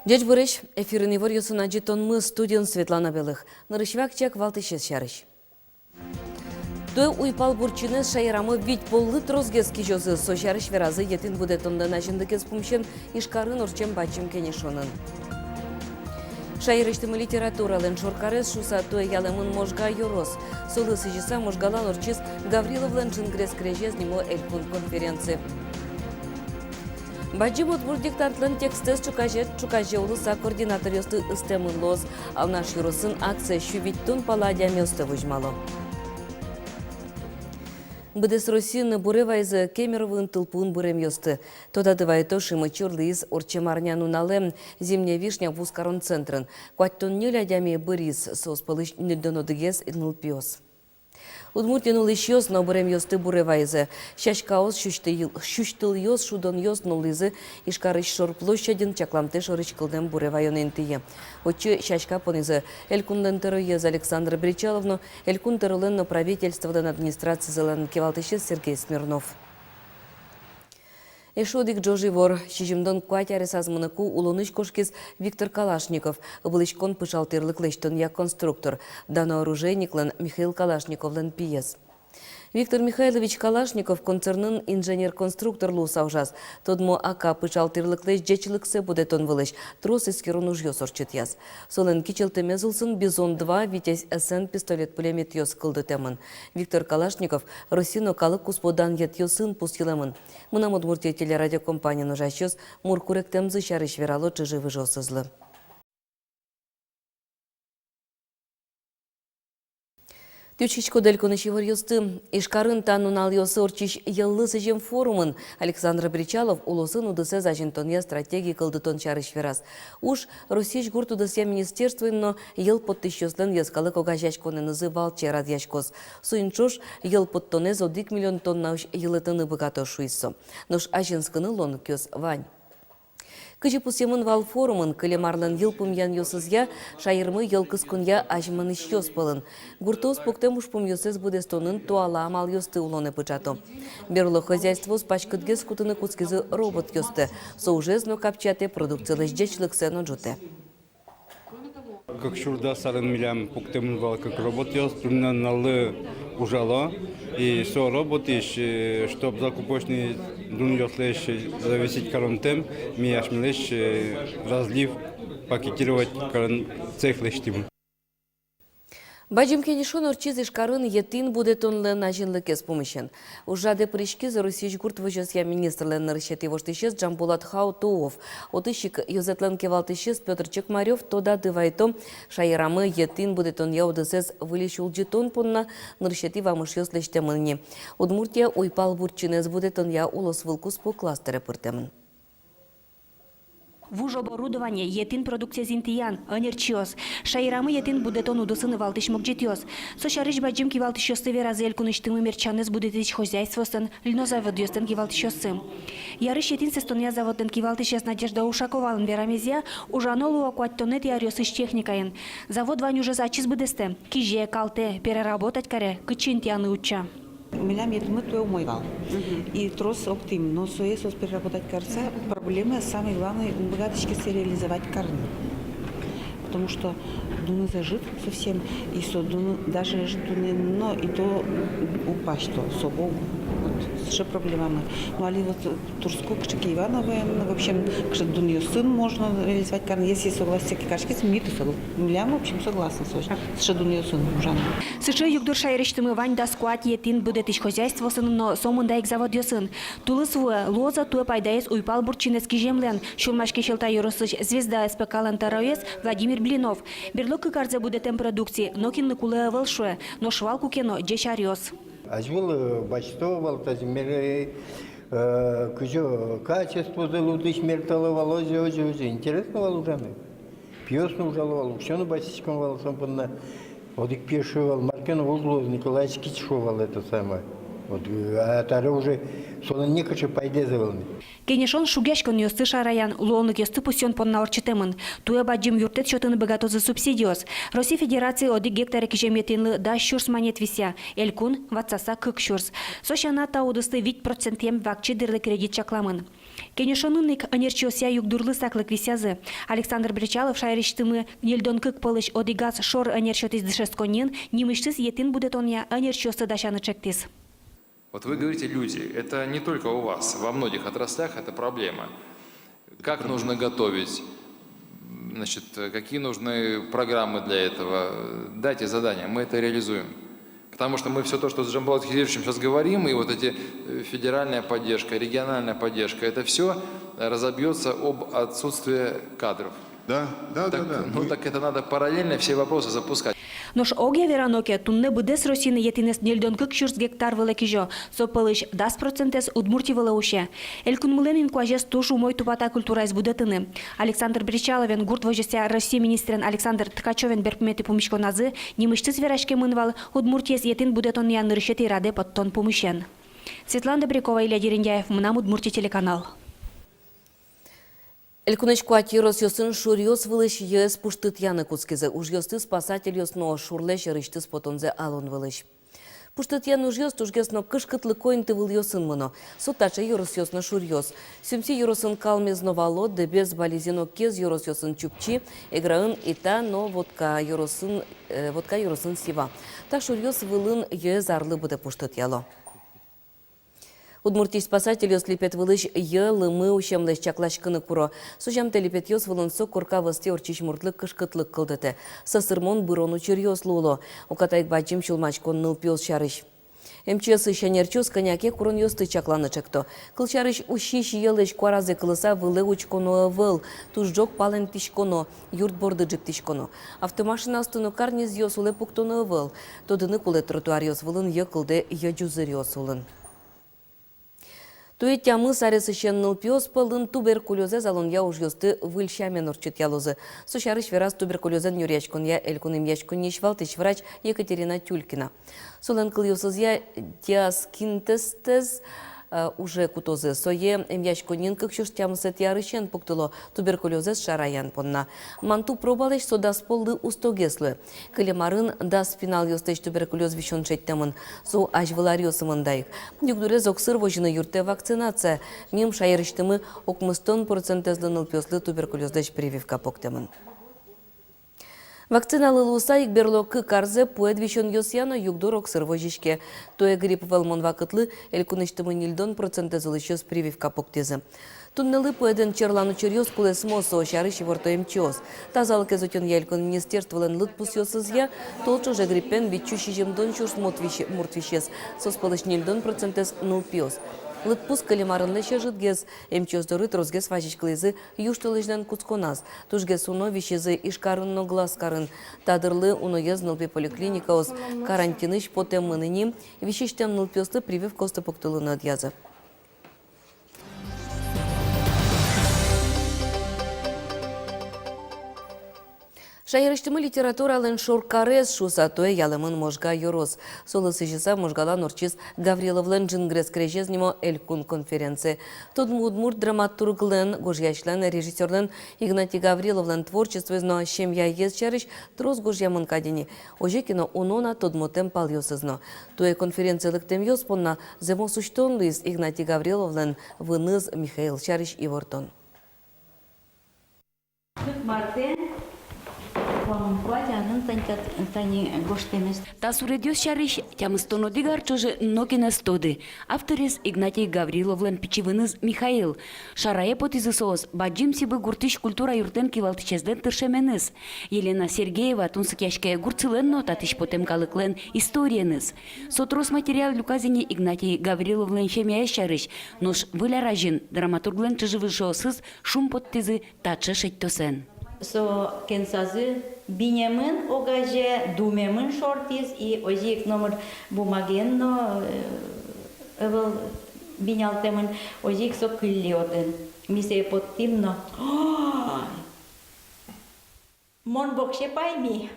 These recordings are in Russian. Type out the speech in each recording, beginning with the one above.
Дядь Борис, эфирный варьёсы на мы студент Светлана Белых. Нарышвак чек валтышес шарыш. Той уйпал бурчины шайрамы вить поллы трозгески жозы сошарыш веразы етин будет онда начындыкес пумшен ишкарын орчем бачым кенешонын. Шайрыштымы литературалын шоркарес шуса той ялымын можга юрос. Солы сыжиса можгалал орчис Гавриловлен джингрес крежез нимо элькун конференции. Баджи вот диктантлын текстес чукаже улыса координатор ёсты ыстемын лоз, ал наш юросын акция шүвиттун паладия место выжмало. Быдес Россияны буревайзы Кемеровын тылпун бурем ёсты. Тода дывайто шимы чурлиз орчемарняну налем зимняя вишня в ускарон центрын. Куаттон нюлядями бырис соспалыш нюдонодыгес нлпиос. Удмуртин улыш ёс, но бурем ёсты буревайзы. Шашкаос шуштыл ёс, шудон ёс нулизы, ишкарыш шор площадин чакламты шорыч кылдем буревайон интие. Очи шашка понизы. Элькунден терроез Александра Бричаловну, элькун терролен правительствован администрации зелен кевалтышес Сергей Смирнов. Эшодик Джоживор, шижимдон куатярес азмыныку улыныш кошкиз Виктор Калашников, облычкон пышалтырлык лештон я конструктор, дано оружейниклен Михаил Калашниковлен пиес. Виктор Михайлович Калашников концернын инженер-конструктор луса ужас. Тодмо ака пышалтырлык леш жечилыксе будетон вылыш, трос искерун уж ёс орчит яз. Солен кичелтемезылсын Бизон-2 Витязь СН пистолет-пулемет ёс кылды темын. Виктор Калашников Росино калык кусподан ет ёсын пустилемын. Мынам Удмуртия телерадиокомпания нужаш ёс муркурек темзы шарыш верало чыжывы жосызлы. Тючичко дельконыш еварьёсты, ишкарын танунал ёсы орчиш йыллы сыжем форумын Александр Бричалов улосын удысе зажинтония стратегии кылдытон чарыш верас. Уж Россияш гурт удысе министерственно йыл подтыщёслен яскалы когажачконы называл черад яшкос. Суинчош йыл подтонез 1 миллион тонна йылытыны богато шуйсо. Нош ажинскыны лон кёс вань. Кыжы пусемын вал форумын кылемарлын йылпым ян йосызя, шайырмы йылкыз кунья ажмыныш йос пылын. Гуртоз поктем ушпым йосыз будестонын туала амал йосты улоны пычато. Берло хозяйство с пачкыдгез кутыны куцкизы робот йосты. Соужезно капчате продукциялы ждечлык сено джуте. Как шурда сарен милям поктем вал как робот йос, примерно налы ужало. И со работиш, чтоб закупочный дун йослеш зависеть карантем, ми ашмелеш разлив пакетировать цех лештим. Баджим кенешон орчиз ишкарын етин будетонлы нажинлыкес помощен. Ужаде прыщки за Россияш гурт выжесья министрлен нарышет его штыщес Джамбулат Хаутуов. Отыщик Юзетлен кевалтыщес Петр Чекмарев тода дывайто шайрамы етин будетон яудысес вылещул джетон понна нарышети вамышьёс лештемынне. Удмуртия уйпал бурчинез будетон я улос вылкус по кластере пыртемын. Вуж оборудование етин продукция зинтиян, анерчиос. Шайрамы етин будетон удысын валтыш мокджетиос. Сошарыш баджим кивалтышёсты веразель куныштымы мерчанез будетич хозяйствосын, льнозавод ёстен кивалтышёсы. Ярыш етин сестония заводен кивалтышёс Надежда Ушаковалын верамезия, ужанолу акуаттонет ярёсыш техникаен. Завод вань уже зачиз будесте. Киже, калте, переработать каре, кычинтияны уча. У меня медмы то умывал. И трос оптим. Но соесос переработать карца, проблема самая главная, богаточки реализовать карны. Потому что дуны зажит совсем, и даже дуны, но и то упасть, то собой. Вот, что проблемами. Ну, али вот Турску, кшики Ивановы, в общем, кши дунью сын можно реализовать карны. Если согласие кашки, миты я в общем согласна с дунью сын ужасно. США югдур шайрыштымы вань да скуат етин будетиш хозяйство сын, но сомундаик завод ёсын. Тулысвы лоза туэ пайдаес уйпал бурчинески жемлен. Шулмашки шелта юросыч звезда СПК Лантароес Владимир Блинов. Берлоки карзе будетем продукции, но кинны куле волшуэ, но швалку кено джешарёс. Ажвал бачтовал тазмеры кужо качество залудыш мерталовало же интересно валужаны. Пьёсно ужаловал, все на басичком вал сампанна. Одик пешивал, Маркен Углов, Николаевич Кичшовал это самое. Вот, а тары уже сонун не качы пайде завылны. Кенешон шугяшкон ёсты шараян, луонлык ёсты пусьон понна орчытемын. Туя баджим юртет шотыны богатозы субсидиос. Россия Федерации оди гектары кишеметинлы да шурс монет вися. Элькун ватсаса кык шурс. Сошана таудысты 8% вакчы дырлы кредит чакламын. Кенешонынник анерчиося югдурлы саклык висязы. Александр Бричалов шайриштымы нельдон кык пылыш одигаз шор анерчиотис дышесконен, нимыштыс етин будет он я анерчиосы дашаны чектис. Вот вы говорите люди, это не только у вас, во многих отраслях это проблема. Как нужно готовить, значит, какие нужны программы для этого, дайте задания, мы это реализуем. Потому что мы все то, что с Джамбулатом Хидеевичем сейчас говорим, и вот эти федеральная поддержка, региональная поддержка, это все разобьется об отсутствии кадров. Да. Ну так это надо параллельно все вопросы запускать. Нош огя вераноке тунне будес Росины етинес нельдон кык шурс гектар великижо, со пылыш 10% удмурти велауше. Элькун мыленин куажес тушу мой тупата культура из будетыны. Александр Бричаловен гурт вожеся Россия министрен Александр Ткачевен берпмети помишконазы, немыштыс верашке мынвал удмуртиес етин будетон ян решети раде под тон помышен. Светлана Добрякова, Илья Дерендяев, Мнам Удмуртия телеканал. Элькунеч квартирос ёсын шурьёс вылыш ес пуштыт яны куцкезе. Уж ёсты спасатель ёсно шурлеш рыштыс потонзе алон вылыш. Пуштыт яны уж ёст ужгесно кышкытлы койнты выл ёсын мыно. Сутача ёрос ёсно шурьёс. Сюмси ёросын калмезно валот, де без бализино кез ёрос ёсын чупчи, эграын ита, но водка ёросын сива. Так шурьёс вылын ез арлы буде пуштыт яло. Удмуртий спасатель ёс липет вылыш лымы ущемлеш чаклашкыны куро. Сужам телепет ёс вылынсо курка высте орчиш муртлык кышкытлык кылдыты. Сасырмон бырону чыр ёс луло. Укатайк бачим чулмачкон ныл пёс шарыш. МЧС шанерчус коняке курон ёсты чакланы чекто. Кылчарыш ущиш елеш куаразе кылыса вылы учконо выл. Тужжок пален тишконо, юрт борды джип тишконо. Автомашина астыну карниз ёс уле пуктоно выл. Тодыны куле тротуар ёс вылын ёкылде ёджузыр ёс улын. Туе тямы саресыщен ныл пёс пылын туберкулёзе залон я уж ёсты выльщамен орчит ялозы. Сушарыш верас туберкулёзен юрячкон я элькуным яшкон нишвалтыш врач Екатерина Тюлькина. Солен кыл ёсыз я диаскинтестез уже кутозы сое яшконин как чуш тямысы тярышен пуктыло туберкулёзез шараян понна. Манту пробалеш содас полды устогеслы. Кылемарын да спинал ёстыш туберкулёз вишон шеттемын. Со ажвылар ёсымындайык. Югдуре зоксыр вожыны юрте вакцинация. Мим шайырыштымы окмыстон процентезлы нылпёслы туберкулёздеш прививка поктемын. Вакциналы луса икберло карзе пуэд вишон ёсяно югдорок сырвожишке. Тое грипп велмон вакытлы элькуныштымы нильдон процентезлы щёс прививка поктезы. Туннелы пуэден черлану черьёс кулес мосо ошарыш ворто МЧОС. Тазалык эзотен ялькон министерстволен лытпус ёсызя, толчо же гриппен вичуши жемдон чурс муртвишес, соспалыш нильдон процентез нылпёс. Лытпус калимарын леше жытгез, МЧОС дорыт розгез вачичклезы юштылыждан куцконаз. Тужгез уно вишезы ишкарынно глаз карын. Тадырлы уно ез нылпе поликлиникаос карантиныш потем мыныни, вишиштем нылпёсты прививка остапоктылыны адъязы. Шайырыштымы литература алын шоркарез шуса тое ялымын можга юрос. Солысы жиса можгалан орчиз Гавриловлен джингрес крежезнемо элькун конференции. Тот мудмур драматурглен, гожьяшлен, режиссерлен Игнатий Гавриловлен творчество изно щемья ез чарыш трос гожьямын кадини. Оже кино унона тодмотем пал ёсызно. Тое конференция лыктем ёспонна земо суштон лиз Игнатий Гавриловлен выныз Михаил чарыш и вортон. Тасуредиос шарыш тямыстоно дигарчоже нокина стоды. Авторис Игнатий Гавриловлен пичевыныз Михаил. Шарае потизысоос баджим сибы гуртыш культура юртен кивалтычезден тыршеменыз. Елена Сергеева тунсыкяшке гурцылен нотатыш потем калыклен историяныз. Сотрос материал люказине Игнатий Гавриловлен шемяе шарыш. Нош выляражин драматурглен чыжывышоосыз шум поттизы тачы шеттосен. Со кенсазы бинемын огаже думемын шортиз и озик номер бумагенно evvel binaltemın ojik so kıllıyordun. Mise pottimno. Mon bokşe paymi.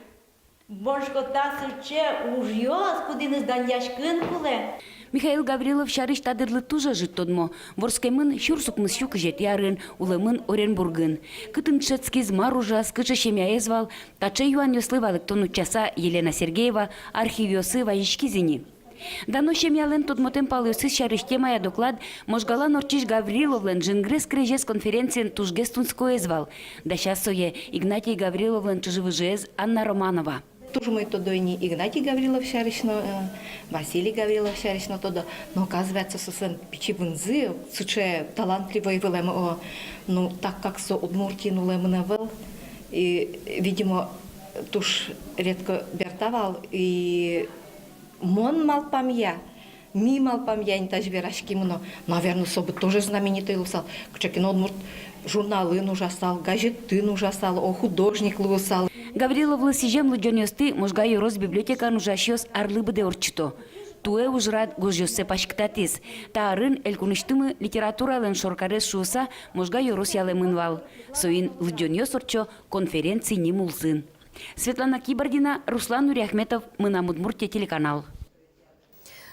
Bonşko tasıçe ужьёс, кудиныз даньяшкын куле. Михаил Гаврилов шарыш тадырлы тужа жит тодмо. Ворскемын щурсукмыз щук жет ярын, улымын Оренбургын. Кытын шецкиз маружа, скыча щемяезвал, таче юан ёслывалык тону часа Елена Сергеева, архивиосы вайшкизини. Дано щемялен тодмотен палысы шарыш темая доклад можгала норчиш Гавриловлен жингрес крежес конференциен тужгестунское звал. Да щасое Игнатий Гавриловлен чужевыжез Анна Романова. Тоже мы тодо и не Игнатий Гаврилов шаришно, Василий Гаврилов шаришно тодо, но оказывается, сосен пичевынзы, суче талантливый вылем, ну так как со Удмуртии нулемневел, и, видимо, туж редко бертавал, и мон мал памья, ми мал памья, не таж верашки мно, наверное, собы тоже знаменитый лусал, кчекин Удмурт журналы ужасал, газеты ужасал, о художник лусал. Гавриловлы сижем лыджонёсты можга юрос библиотека нужащёс арлыбыде орчито. Туэ ужрат гожёссе пашктатис. Та арын элькуныштымы литературалын шоркарес шууса можга юрос ялемынвал. Соин лыджонёс орчо конференции не мулсын. Светлана Кибардина, Руслан Нуряхметов, Мынам Удмуртия телеканал.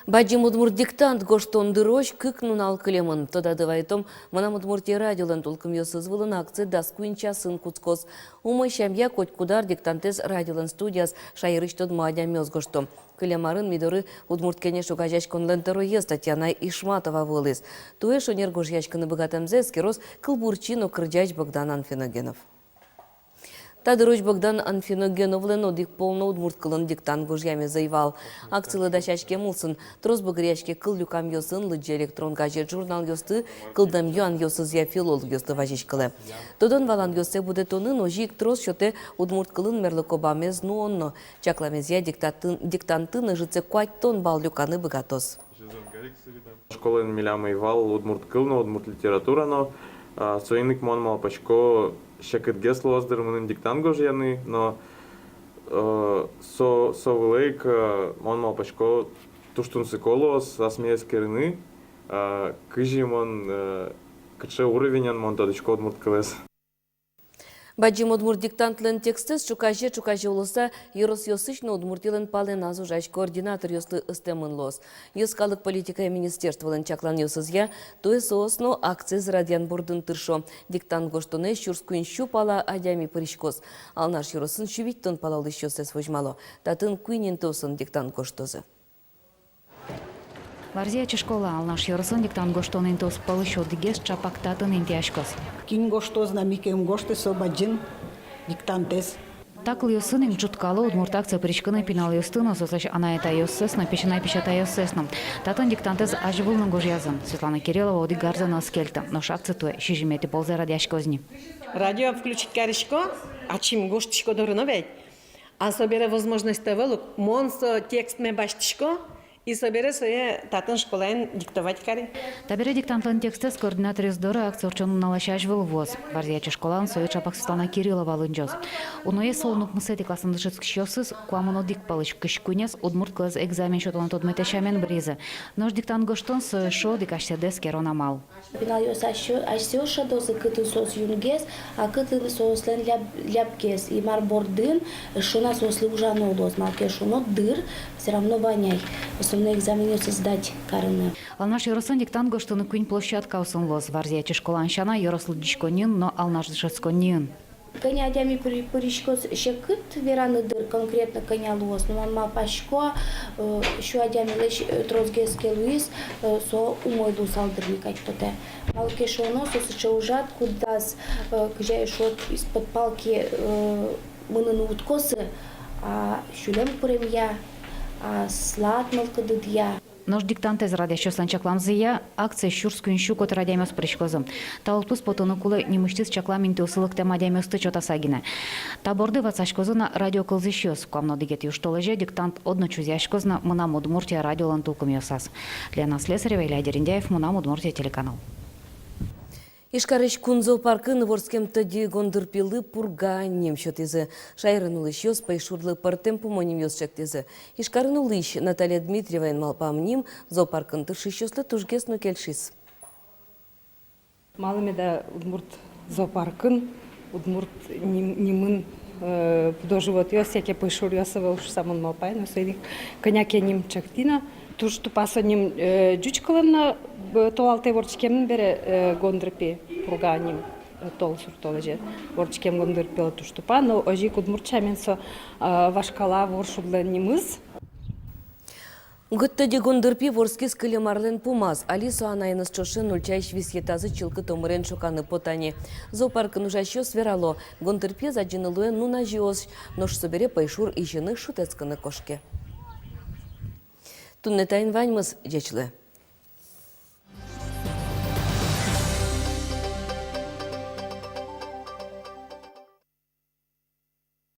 Баджим Удмурт диктант гоштон дырож кыкнун алкылемын. Тода дывайтом Мынам Удмуртия радиолан толкым ёсызвылын акция даскуинча сын куцкос. Умы шамья коть кудар диктантез радиолан студияс шайрыш тод мадя мёз гошто. Кылемарын мидоры Удмурт кене шугажач конлентороез Татьяна Ишматова вылыз. Туэ шонер гожьячканы богатамзес керос кылбурчино кырджач Богдан Анфиногенов. Тадыроч Богдан Анфиногеновлен одик полно Удмурт кылын диктант гожьяме заявал. Акциялы дачачке мулсын, трос багырячке кыл люкам ёсын лыджи электрон газет журнал ёсты, кылдам юан ёсызя филолог ёсты важичкылы. Тодон валан ёсты буде тонын ожик трос шоте Удмурт кылын мерлыкобамез нуонно. Чакламезя диктантын жыце куать тон бал люканы богатос. Школен милям ивал Удмурт кылно, Удмурт литературано, соиник мон малпачко шекет гесло оздырмынын диктант гожьяны, но со вылейк мон малпачко туштун сыколос асмеес керыны, кыжи мон кыче уровенян мон тодычко Удмурт кылес. Баджим Удмурт диктантлен текстес чукаже улыса Юрос Йосычно Удмуртилен пален азужач координатор ёслы ыстемын лос. Ёскалык политика министерстволен чаклан ёсызя, туэ соосно акциз радиан бурдын тыршо. Диктант гоштоне щурскуин щупала адями паришкос. Ал наш Юросын щувиттон палал ищёсес вожмало. Татын куинин тосын диктант гоштозы. Варзиячи школа алнаш Юросын диктант гоштонын тос палышо дигес чапактатын интиашкос. Кин гошто знамикем гоште собаджин диктантес. Так льосын им чуткало Удмурт акция причканы пинал ёстыно, сослаш она это ёссесна, печена печата ёссесна. Татын диктантез аживылны гожьязын. Светлана Кириллова оди гарзана скельта, но шакцы туэ, шижимети ползе радиашкозни. Радио включить каришко, а чим гоштишко дорно ведь. А собере возможность того, монсо текст ме баштишко, и собере своє татын школен диктовать кари. Табере диктантлын текстес координатор издоры акция урчонун налашаш вылвоз. Варзиячи школан союз чапак Светлана Кириллова лынжоз. Уное солнук мысети классын дышыцк щёсыз, куамоно дик палыш кышкунес, Удмурт класс экзамен шотон тодметешамен бризе. Нож диктант гоштон шо дикашседес керона мал. Пинал ёс ашёша дозы кыты сос юнгес, а кыты сослен ляпкес. И мар бордын, шона сосли ужано лоз, марке шоно дыр, все равно воняй. На экзамене сдать карыны. Алнаш Юросын диктант гоштоны куин площадка усын лоз. Варзиячи школан шана Юрослы дичконин, но алнаш дышецконин. Коня адями поричкос шекыт вераны дыр конкретно коня лоз. Но мама пашко, еще адями лечь трозгески луис, со умой дусал дырникать тоте. Малки шоно, сосыча ужат, кудас, кжай шот из-под палки мыны уткосы, а щулем куремья, а слад малкадыдья. Нож диктантез радиашослан чакламзыя акция щурскуин щукот радиамёс пришкозым. Талпус потону кулы немыштыз чакламин тёсылык тема радиамёсты чотасагина. Таборды вацашкозына радио кылзыщёс. Куамно дигет юштолыже диктант одно чузяшкозна Мынам Удмуртия радиолан тулкым ёсас. Лена Слесарева, Илья Дерендяев, Мынам Удмуртия телеканал. Ишкарыш кунзо паркын ворскем тади гондырпилы пурга немщотезы. Шайрын улыш ёс пайшурлы партем помоним ёс чактезы. Ишкарын улыш Наталья Дмитриева малпам ним зоопаркын тыршищёслы тужгесно кельшис. Малымеда Удмурт зоопаркын, Удмурт нимын подоживот ёс, яке пайшур ёсывал самон малпай, но сейник коняк я ним чактина, туштупа соним жучкалына толалте ворчкемін бере гондырпи пурганим тол суртолы ворчкем гондырпи туштупа, но ожик удмурчамен со вашкала воршудланимыз. Гыттыди гондырпи ворскис кылемарлен пумаз. Алисо анайныз чошын ульчайш висьетазы чылкы томырен шоканы потани. Зоопаркын ужащё сверало. Гондырпи заджинылуе нуна жиоз. Нош собере пайшур и жины шутецканы кошке. Туннетайн ваньмыз жечлы.